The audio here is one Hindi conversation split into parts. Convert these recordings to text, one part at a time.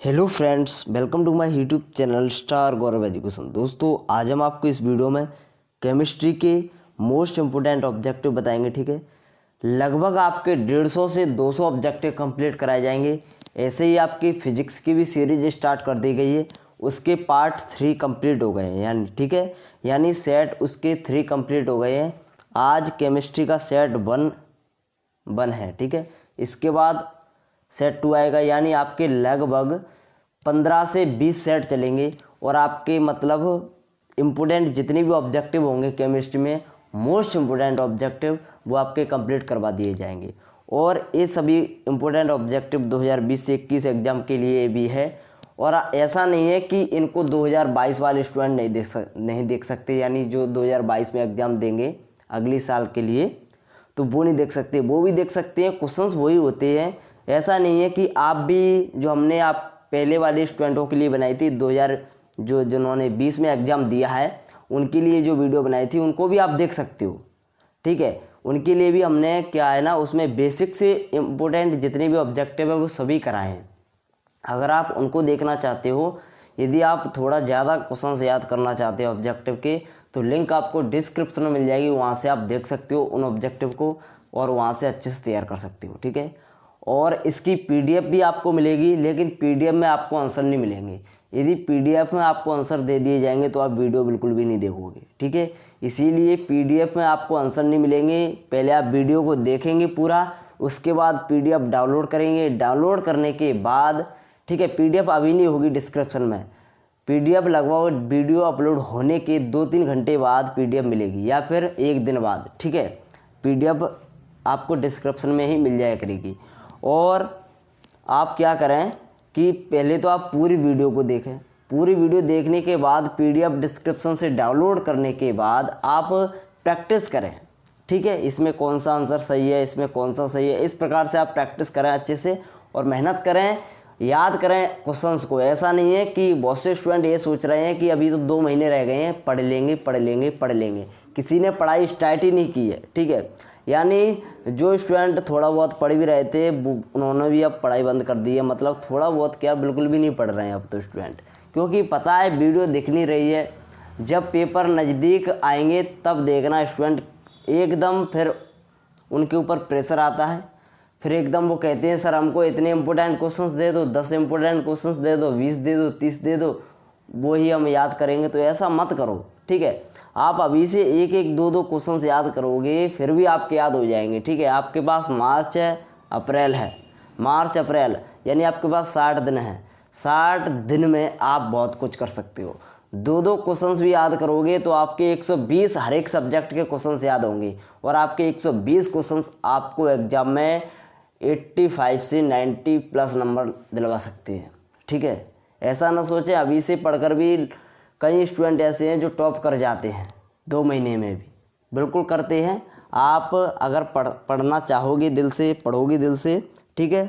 Hello friends, welcome to my YouTube channel star Gaurav education. दोस्तों, आज हम आपको इस वीडियो में केमिस्ट्री के मोस्ट इम्पोर्टेंट ऑब्जेक्टिव बताएंगे। ठीक है, लगभग आपके 150 से 200 ऑब्जेक्टिव कंप्लीट कराए जाएंगे। ऐसे ही आपकी फिजिक्स की भी सीरीज स्टार्ट कर दी गई है, उसके पार्ट 3 कंप्लीट हो गए हैं। यानी ठीक है, यानी सेट उसके 3 कंप्लीट हो गए हैं। आज केमिस्ट्री का सेट 1 है। ठीक है, इसके बाद सेट 2 आएगा, यानी आपके लगभग 15 से 20 सेट चलेंगे और आपके मतलब इम्पोर्टेंट जितने भी ऑब्जेक्टिव होंगे केमिस्ट्री में, मोस्ट इम्पोर्टेंट ऑब्जेक्टिव वो आपके कंप्लीट करवा दिए जाएंगे। और ये सभी इम्पोर्टेंट ऑब्जेक्टिव 2020 से 21 एग्ज़ाम के लिए भी है। और ऐसा नहीं है कि इनको 2022 वाले स्टूडेंट नहीं देख सकते, यानी जो 2022 में एग्ज़ाम देंगे अगले साल के लिए, तो वो नहीं देख सकते, वो भी देख सकते हैं। क्वेश्चंस वही होते हैं। ऐसा नहीं है कि आप भी, जो हमने आप पहले वाले स्टूडेंटों के लिए बनाई थी 2000 जिन्होंने 20 में एग्ज़ाम दिया है, उनके लिए जो वीडियो बनाई थी उनको भी आप देख सकते हो। ठीक है, उनके लिए भी हमने क्या है ना, उसमें बेसिक से इम्पोर्टेंट जितने भी ऑब्जेक्टिव है वो सभी कराए हैं। अगर आप उनको देखना चाहते हो, यदि आप थोड़ा ज़्यादा क्वेश्चन याद करना चाहते हो ऑब्जेक्टिव के, तो लिंक आपको डिस्क्रिप्शन में मिल जाएगी, वहाँ से आप देख सकते हो उन ऑब्जेक्टिव को और वहाँ से अच्छे से तैयार कर सकते हो। ठीक है, और इसकी पीडीएफ भी आपको मिलेगी, लेकिन पीडीएफ में आपको आंसर नहीं मिलेंगे। यदि पीडीएफ में आपको आंसर दे दिए जाएंगे तो आप वीडियो बिल्कुल भी नहीं देखोगे। ठीक है, इसीलिए पीडीएफ में आपको आंसर नहीं मिलेंगे। पहले आप वीडियो को देखेंगे पूरा, उसके बाद पीडीएफ डाउनलोड करेंगे। डाउनलोड करने के बाद, ठीक है, पीडीएफ अभी नहीं होगी डिस्क्रिप्शन में, पीडीएफ लगभग वीडियो अपलोड होने के 2-3 घंटे बाद पीडीएफ मिलेगी, या फिर 1 दिन बाद। ठीक है, पीडीएफ आपको डिस्क्रिप्शन में ही मिल जाया करेगी। और आप क्या करें कि पहले तो आप पूरी वीडियो को देखें। पूरी वीडियो देखने के बाद पीडीएफ डिस्क्रिप्शन से डाउनलोड करने के बाद आप प्रैक्टिस करें। ठीक है, इसमें कौन सा आंसर सही है, इसमें कौन सा सही है, इस प्रकार से आप प्रैक्टिस करें अच्छे से और मेहनत करें, याद करें क्वेश्चंस को। ऐसा नहीं है कि बहुत से स्टूडेंट ये सोच रहे हैं कि अभी तो 2 महीने रह गए हैं, पढ़ लेंगे पढ़ लेंगे पढ़ लेंगे। किसी ने पढ़ाई स्टार्ट ही नहीं की है। ठीक है, यानी जो स्टूडेंट थोड़ा बहुत पढ़ भी रहे थे उन्होंने भी अब पढ़ाई बंद कर दी है। मतलब थोड़ा बहुत क्या, बिल्कुल भी नहीं पढ़ रहे हैं अब तो स्टूडेंट, क्योंकि पता है वीडियो दिख नहीं रही है। जब पेपर नज़दीक आएंगे तब देखना स्टूडेंट एकदम फिर उनके ऊपर प्रेशर आता है। फिर एकदम वो कहते हैं सर हमको इतने इंपॉर्टेंट क्वेश्चंस दे दो, 10 इंपॉर्टेंट क्वेश्चंस दे दो, 20 दे दो, 30 दे दो, वो ही हम याद करेंगे। तो ऐसा मत करो। ठीक है, आप अभी से 1-1, 2-2 क्वेश्चंस याद करोगे, फिर भी आपके याद हो जाएंगे। ठीक है, आपके पास मार्च है, अप्रैल है, मार्च अप्रैल, यानी आपके पास 60 दिन है। 60 दिन में आप बहुत कुछ कर सकते हो। 2-2 क्वेश्चंस भी याद करोगे तो आपके 120 हर एक सब्जेक्ट के क्वेश्चंस याद होंगे, और आपके 120 क्वेश्चंस आपको एग्जाम में 85 से 90 प्लस नंबर दिलवा सकते हैं। ठीक है, ऐसा ना सोचें अभी से पढ़कर भी, कई स्टूडेंट ऐसे हैं जो टॉप कर जाते हैं 2 महीने में भी, बिल्कुल करते हैं। आप अगर पढ़ना चाहोगे दिल से, पढ़ोगे दिल से, ठीक है,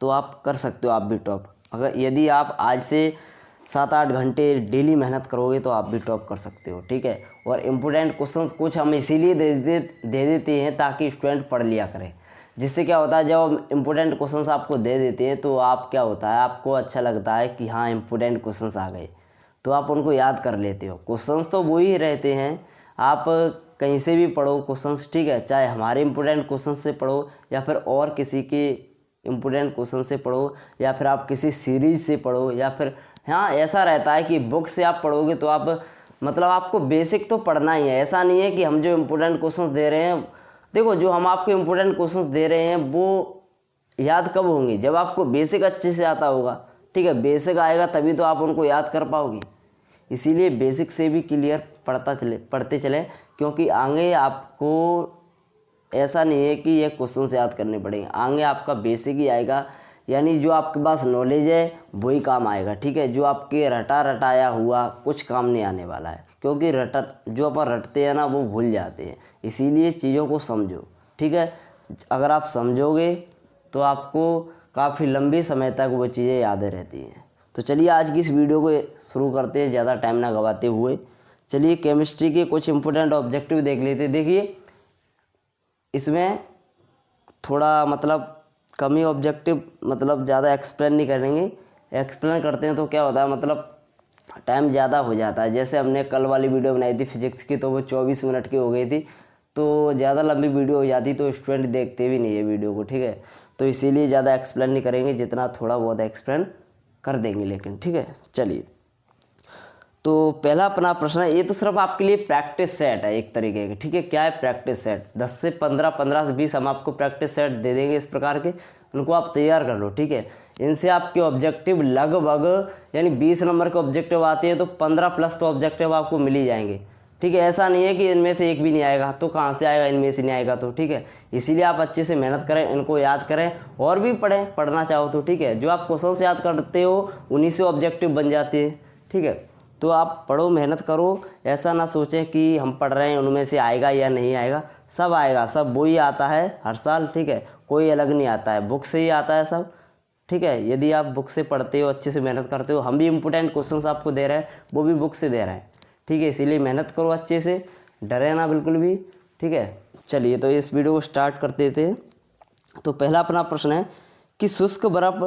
तो आप कर सकते हो, आप भी टॉप। अगर यदि आप आज से 7-8 घंटे डेली मेहनत करोगे तो आप भी टॉप कर सकते हो। ठीक है, और इम्पोर्टेंट क्वेश्चंस कुछ हम इसीलिए दे देते हैं ताकि स्टूडेंट पढ़ लिया करें। जिससे क्या होता है, जब इम्पोर्टेंट क्वेश्चंस आपको दे देते हैं तो आप क्या होता है, आपको अच्छा लगता है कि हाँ इम्पोर्टेंट क्वेश्चंस आ गए, तो आप उनको याद कर लेते हो। क्वेश्चंस तो वही रहते हैं, आप कहीं से भी पढ़ो क्वेश्चंस। ठीक है, चाहे हमारे इम्पोर्टेंट क्वेश्चन से पढ़ो या फिर और किसी के इम्पोर्टेंट क्वेश्चन से पढ़ो, या फिर आप किसी सीरीज से पढ़ो, या फिर हाँ ऐसा रहता है कि बुक से आप पढ़ोगे तो आप मतलब आपको बेसिक तो पढ़ना ही है। ऐसा नहीं है कि हम जो इम्पोर्टेंट क्वेश्चंस दे रहे हैं, देखो जो हम आपको इम्पोर्टेंट क्वेश्चंस दे रहे हैं वो याद कब होंगे, जब आपको बेसिक अच्छे से आता होगा। ठीक है, बेसिक आएगा तभी तो आप उनको याद कर पाओगे। इसीलिए बेसिक से भी क्लियर पढ़ते चलें, क्योंकि आगे आपको ऐसा नहीं है कि ये क्वेश्चंस याद करने पड़ेंगे, आगे आपका बेसिक ही आएगा। यानी जो आपके पास नॉलेज है वही काम आएगा। ठीक है, जो आपके रटाया हुआ कुछ काम नहीं आने वाला है, क्योंकि जो अपन रटते हैं ना वो भूल जाते हैं। इसीलिए चीज़ों को समझो। ठीक है, अगर आप समझोगे तो आपको काफ़ी लंबे समय तक वो चीज़ें याद रहती हैं। तो चलिए आज की इस वीडियो को शुरू करते हैं, ज़्यादा टाइम ना गवाते हुए। चलिए केमिस्ट्री के कुछ इंपॉर्टेंट ऑब्जेक्टिव देख लेते हैं। देखिए इसमें थोड़ा मतलब कम ही ऑब्जेक्टिव, मतलब ज़्यादा एक्सप्लेन नहीं करेंगे, एक्सप्लेन करते हैं तो क्या होता है, मतलब टाइम ज़्यादा हो जाता है। जैसे हमने कल वाली वीडियो बनाई थी फिजिक्स की, तो वो 24 मिनट की हो गई थी, तो ज़्यादा लंबी वीडियो हो जाती तो स्टूडेंट देखते भी नहीं है वीडियो को, ठीक है। तो इसीलिए ज़्यादा एक्सप्लेन नहीं करेंगे, जितना थोड़ा बहुत एक्सप्लेन कर देंगे लेकिन, ठीक है। चलिए, तो पहला अपना प्रश्न है, ये तो सिर्फ आपके लिए प्रैक्टिस सेट है एक तरीके का, ठीक है। क्या है प्रैक्टिस सेट? 10 से 15, 15 से 20 हम आपको प्रैक्टिस सेट दे देंगे इस प्रकार के, उनको आप तैयार कर लो, ठीक है। इनसे आपके ऑब्जेक्टिव लगभग, यानी 20 नंबर के ऑब्जेक्टिव आते हैं तो 15 प्लस तो ऑब्जेक्टिव आपको मिल ही जाएंगे, ठीक है। ऐसा नहीं है कि इनमें से एक भी नहीं आएगा, तो कहाँ से आएगा, इनमें से नहीं आएगा तो, ठीक है। इसीलिए आप अच्छे से मेहनत करें, इनको याद करें और भी पढ़ें, पढ़ना चाहो तो, ठीक है। जो आप क्वेश्चन से याद करते हो उन्हीं से ऑब्जेक्टिव बन जाते हैं, ठीक है। तो आप पढ़ो, मेहनत करो, ऐसा ना सोचें कि हम पढ़ रहे हैं उनमें से आएगा या नहीं आएगा, सब आएगा, सब वही आता है हर साल, ठीक है। कोई अलग नहीं आता है, बुक से ही आता है सब, ठीक है। यदि आप बुक से पढ़ते हो, अच्छे से मेहनत करते हो, हम भी इम्पोर्टेंट क्वेश्चंस आपको दे रहे हैं, वो भी बुक से दे रहे हैं, ठीक है। इसीलिए मेहनत करो अच्छे से, डरे ना बिल्कुल भी, ठीक है। चलिए, तो इस वीडियो को स्टार्ट कर देते हैं। तो पहला अपना प्रश्न है कि शुष्क बर्फ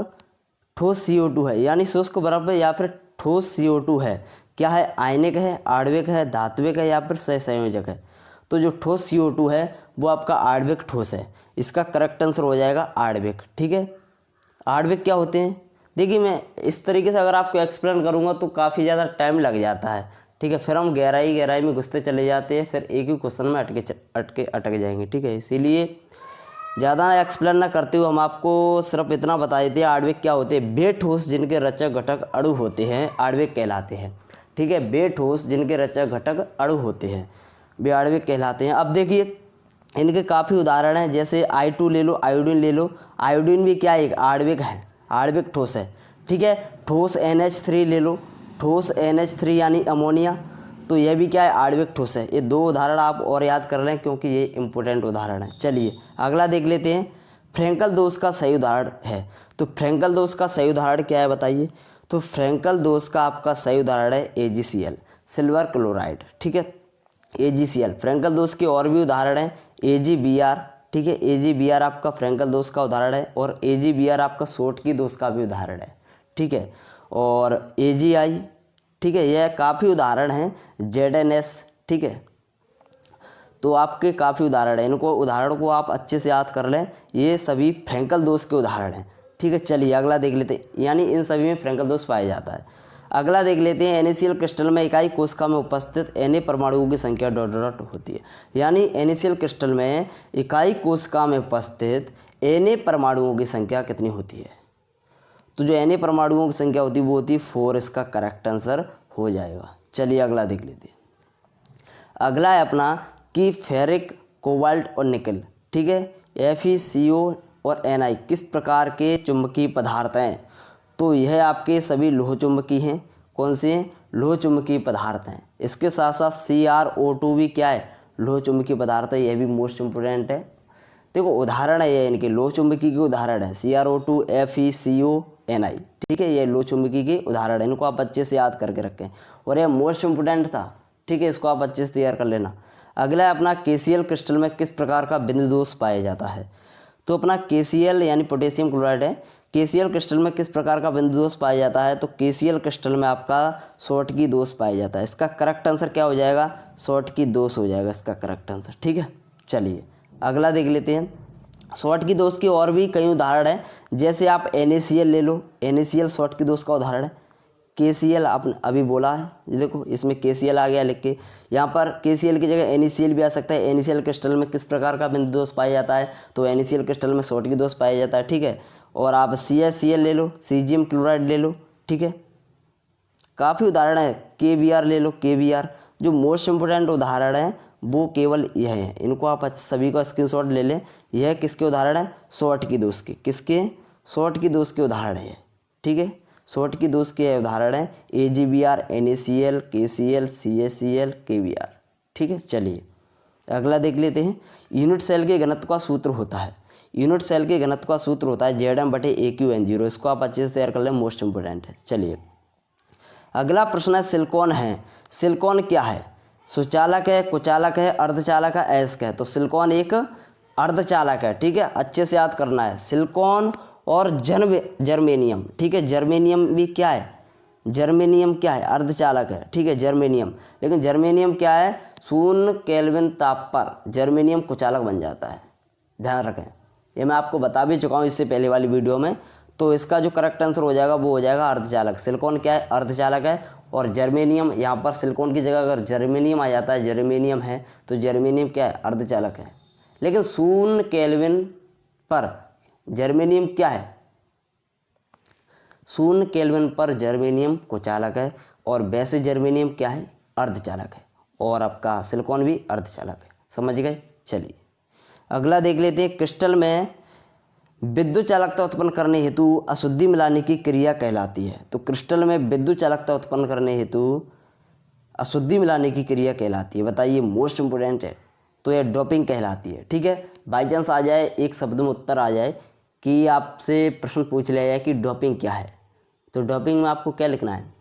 ठोस CO2 है, यानी शुष्क बर्फ है या फिर ठोस CO2 है, क्या है? आयनिक है, आणविक है, धात्विक है या फिर सहसंयोजक है? तो जो ठोस CO2 है वो आपका आणविक ठोस है, इसका करेक्ट आंसर हो जाएगा आणविक, ठीक है। आणविक क्या होते हैं? देखिए, मैं इस तरीके से अगर आपको एक्सप्लेन करूंगा तो काफ़ी ज़्यादा टाइम लग जाता है, ठीक है। फिर हम गहराई में घुसते चले जाते हैं, फिर एक ही क्वेश्चन में अटक जाएंगे, ठीक है। इसीलिए ज़्यादा एक्सप्लेन ना करते हुए हम आपको सिर्फ इतना बता देते हैं, आणविक क्या होते हैं? वे ठोस जिनके रचक घटक अणु होते हैं आणविक कहलाते हैं, ठीक है। वे ठोस जिनके रचक घटक अणु होते हैं वे आणविक कहलाते हैं। अब देखिए, इनके काफ़ी उदाहरण हैं, जैसे I2 ले लो, आयोडीन ले लो। आयोडीन भी क्या है? एक आणविक है, आणविक ठोस है, ठीक है। ठोस NH3 ले लो, ठोस NH3 यानी अमोनिया, तो यह भी क्या है? आणविक ठोस है। ये दो उदाहरण आप और याद कर लें क्योंकि ये इंपॉर्टेंट उदाहरण है। चलिए अगला देख लेते हैं, फ्रैंकल दोष का सही उदाहरण है। तो फ्रैंकल दोष का सही उदाहरण क्या है बताइए? तो फ्रैंकल दोष का आपका सही उदाहरण है AgCl, सिल्वर क्लोराइड, ठीक है। AgCl फ्रैंकल दोष के और भी उदाहरण हैं, AgBr, ठीक है। AgBr आपका फ्रैंकल दोष का उदाहरण है, और AgBr आपका सोटकी दोष का भी उदाहरण है, ठीक है। और AgI, ठीक है, यह काफ़ी उदाहरण हैं। ZNS, ठीक है। तो आपके काफ़ी उदाहरण हैं, इनको उदाहरण को आप अच्छे से याद कर लें, ये सभी फ्रैंकल दोष के उदाहरण हैं, ठीक है। चलिए अगला देख लेते हैं, यानी इन सभी में फ्रैंकल दोष पाया जाता है। अगला देख लेते हैं, NaCl क्रिस्टल में इकाई कोशिका में उपस्थित Na परमाणुओं की संख्या ... होती है, यानी NaCl क्रिस्टल में इकाई कोशिका में उपस्थित Na परमाणुओं की संख्या कितनी होती है? तो जो Na परमाणुओं की संख्या होती है वो होती है 4, इसका करेक्ट आंसर हो जाएगा। चलिए अगला देख लेते हैं। अगला है अपना कि फेरिक, कोबाल्ट और निकल, ठीक है। FeCO और Ni किस प्रकार के चुंबकीय पदार्थ हैं? तो यह आपके सभी लोह चुंबकीय हैं। कौन से हैं? लोह चुंबकीय पदार्थ हैं। इसके साथ साथ CrO2 भी क्या है? लोह चुंबकीय पदार्थ है, यह भी मोस्ट इम्पोर्टेंट है। देखो उदाहरण है ये, इनके लोह चुंबकीय के उदाहरण है, CrO2, FeCO, Ni, ठीक है। ये लोह चुंबकीय के उदाहरण है, इनको आप अच्छे से याद करके रखें, और यह मोस्ट इम्पोर्टेंट था, ठीक है। इसको आप अच्छे से तैयार कर लेना। अगला है अपना KCl क्रिस्टल में किस प्रकार का बिंदु दोष पाया जाता है? तो अपना KCl यानी पोटेशियम क्लोराइड है, KCl क्रिस्टल में किस प्रकार का बिंदु दोष पाया जाता है? तो KCl क्रिस्टल में आपका शॉर्टकी दोष पाया जाता है। इसका करेक्ट आंसर क्या हो जाएगा? शॉर्टकी दोष हो जाएगा इसका करेक्ट आंसर, ठीक है। चलिए अगला देख लेते हैं। शॉर्टकी दोष के और भी कई उदाहरण हैं, जैसे आप NaCl ले लो, NaCl शॉर्टकी दोष का उदाहरण है। KCl आपने अभी बोला है, देखो इसमें KCl आ गया लिख के, यहाँ पर KCl की जगह NaCl भी आ सकता है। NaCl क्रिस्टल में किस प्रकार का बिंदु दोष पाया जाता है? तो NaCl क्रिस्टल में शॉर्टकी दोष पाया जाता है, ठीक है। और आप CaCl ले लो, सीजियम क्लोराइड ले लो, ठीक है। काफ़ी उदाहरण है, KBr ले लो, KBr। जो मोस्ट इम्पोर्टेंट उदाहरण है वो केवल यह है, इनको आप सभी का स्क्रीनशॉट ले लें। यह किसके उदाहरण है? शॉर्टकी दोष के। किसके? शॉर्टकी दोष के उदाहरण है, ठीक है। शॉर्टकी दोष के उदाहरण है AgBr, NaCl, KCl, CaCl, KBr, ठीक है। चलिए अगला देख लेते हैं। यूनिट सेल के घनत्व का सूत्र होता है, यूनिट सेल के घनत्व का सूत्र होता है Zm/AqN0। इसको आप अच्छे से तैयार कर लें, मोस्ट इंपोर्टेंट है। चलिए अगला प्रश्न है, सिलिकॉन है। सिलिकॉन क्या है? सुचालक है, कुचालक है, अर्धचालक है, अयस्क है? तो सिलिकॉन एक अर्धचालक है, ठीक है। अच्छे से याद करना है, सिलिकॉन और जर्मेनियम, ठीक है। जर्मेनियम भी क्या है, जर्मेनियम क्या है, अर्धचालक है, ठीक है, जर्मेनियम। लेकिन जर्मेनियम क्या है, 0 केल्विन ताप पर जर्मेनियम कुचालक बन जाता है, ध्यान रखें। ये मैं आपको बता भी चुका हूँ इससे पहले वाली वीडियो में। तो इसका जो करेक्ट आंसर हो जाएगा वो हो जाएगा अर्धचालक। सिलिकॉन क्या है, अर्धचालक है, और जर्मेनियम, यहाँ पर सिलिकॉन की जगह अगर जर्मेनियम आ जाता है, जर्मेनियम है, तो जर्मेनियम क्या है, अर्धचालक है। लेकिन 0 केल्विन पर जर्मेनियम क्या है, 0 केल्विन पर जर्मेनियम कुचालक है, और वैसे जर्मेनियम क्या है, अर्धचालक है, और आपका सिलिकॉन भी अर्धचालक है। समझ गए। चलिए अगला देख लेते हैं। क्रिस्टल में विद्युत चालकता उत्पन्न करने हेतु अशुद्धि मिलाने की क्रिया कहलाती है। तो क्रिस्टल में विद्युत चालकता उत्पन्न करने हेतु अशुद्धि मिलाने की क्रिया कहलाती है। बताइए, मोस्ट इंपोर्टेंट है। तो यह डोपिंग कहलाती है, ठीक है। बाई चांस आ जाए, एक शब्द में उत्तर आ जाए कि आपसे प्रश्न पूछ लिया जाए कि डोपिंग क्या है, तो डोपिंग में आपको क्या लिखना है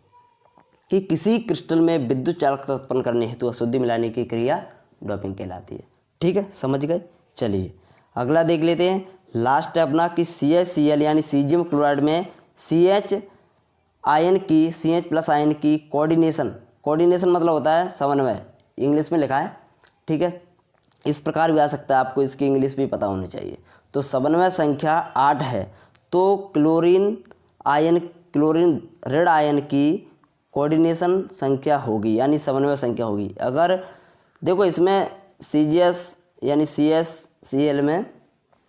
कि किसी क्रिस्टल में विद्युत चालकता उत्पन्न करने हेतु अशुद्धि मिलाने की क्रिया डोपिंग कहलाती है, ठीक है। समझ गए। चलिए अगला देख लेते हैं। लास्ट है अपना कि CHCl यानी सीजियम क्लोराइड में CH आयन की, CH+ आयन की कोऑर्डिनेशन मतलब होता है समन्वय, इंग्लिश में लिखा है, ठीक है। इस प्रकार भी आ सकता है, आपको इसकी इंग्लिश भी पता होनी चाहिए। तो समन्वय संख्या 8 है, तो क्लोरीन रेड आयन की कोऑर्डिनेशन संख्या होगी, यानी समन्वय संख्या होगी। अगर देखो इसमें CGS यानी CHCl में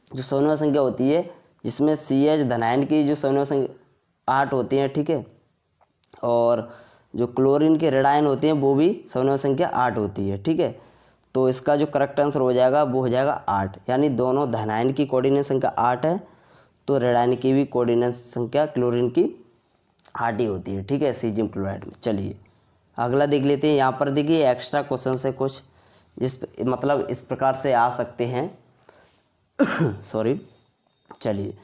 जो समन्वय संख्या होती है, जिसमें CH धनायन की जो समन्वय संख्या 8 होती है, ठीक है, और जो क्लोरीन के रेड आयन होते हैं वो भी समन्वय संख्या 8 होती है, ठीक है। तो इसका जो करेक्ट आंसर हो जाएगा वो हो जाएगा 8, यानी दोनों धनायन की कोऑर्डिनेशन संख्या 8 है, तो रेड आयन की भी कोऑर्डिनेशन संख्या क्लोरीन की 8 ही होती है, ठीक है, सीजियम क्लोराइड में। चलिए अगला देख लेते हैं। यहाँ पर देखिए एक्स्ट्रा क्वेश्चन से कुछ मतलब इस प्रकार से आ सकते हैं सॉरी। चलिए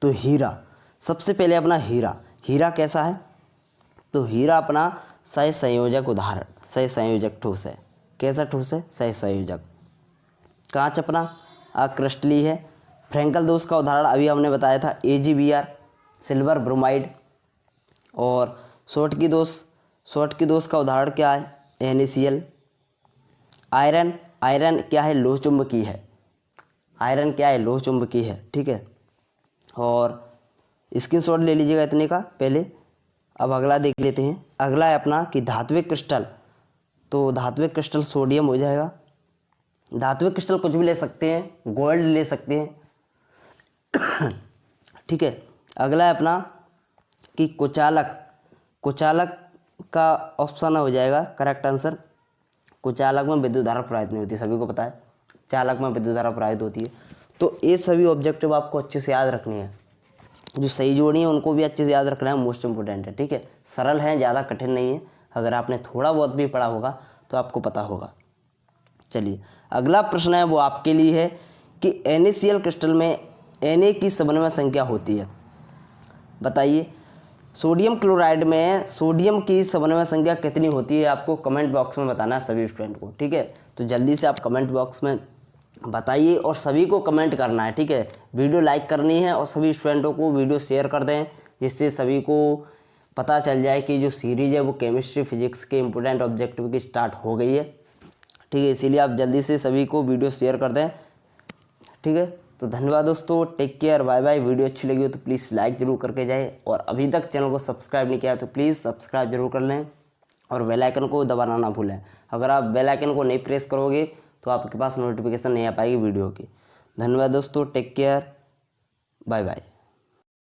तो हीरा, सबसे पहले अपना हीरा कैसा है, तो हीरा अपना सहसंयोजक उदाहरण, सहसंयोजक ठोस है। कैसा ठोस है, सहसंयोजक। कांच अपना अक्रिस्टलीय है। फ्रैंकल दोष का उदाहरण अभी हमने बताया था AgBr, सिल्वर ब्रोमाइड। और शॉर्ट की दोष का उदाहरण क्या है, NaCl। आयरन क्या है, लोह चुंबकीय है, आयरन क्या है, लोह चुंबकीय है, ठीक है। और स्क्रीनशॉट ले लीजिएगा इतने का पहले। अब अगला देख लेते हैं। अगला है अपना कि धात्विक क्रिस्टल, तो धात्विक क्रिस्टल सोडियम हो जाएगा। धात्विक क्रिस्टल कुछ भी ले सकते हैं, गोल्ड ले सकते हैं ठीक है। अगला है अपना कि कुचालक का ऑप्शन हो जाएगा करेक्ट आंसर। कुचालक में विद्युत धारा प्रवाहित नहीं होती, सभी को पता है, चालक में विद्युत धारा प्रवाहित होती है। तो ये सभी ऑब्जेक्टिव आपको अच्छे से याद रखने हैं, जो सही जोड़ी है उनको भी अच्छे से याद रखना है, मोस्ट इंपोर्टेंट है, ठीक है। सरल है, ज़्यादा कठिन नहीं है, अगर आपने थोड़ा बहुत भी पढ़ा होगा तो आपको पता होगा। चलिए अगला प्रश्न है वो आपके लिए है कि NaCl क्रिस्टल में Na की समन्वय संख्या होती है। बताइए, सोडियम क्लोराइड में सोडियम की समन्वय संख्या कितनी होती है, आपको कमेंट बॉक्स में बताना है सभी स्टूडेंट को, ठीक है। तो जल्दी से आप कमेंट बॉक्स में बताइए और सभी को कमेंट करना है, ठीक है। वीडियो लाइक करनी है और सभी स्टूडेंटों को वीडियो शेयर कर दें, जिससे सभी को पता चल जाए कि जो सीरीज़ है वो केमिस्ट्री फिजिक्स के इंपॉर्टेंट ऑब्जेक्टिव की स्टार्ट हो गई है, ठीक है। इसीलिए आप जल्दी से सभी को वीडियो शेयर कर दें, ठीक है। तो धन्यवाद दोस्तों, take care, bye bye. Video अच्छी लगी हो तो प्लीज़ लाइक ज़रूर करके जाए, और अभी तक चैनल को सब्सक्राइब नहीं किया तो प्लीज़ सब्सक्राइब जरूर कर लें, और बेल आइकन को दबाना ना भूलें। अगर आप बेल आइकन को नहीं प्रेस करोगे तो आपके पास नोटिफिकेशन नहीं आ पाएगी वीडियो की। धन्यवाद दोस्तों, टेक केयर, बाय बाय।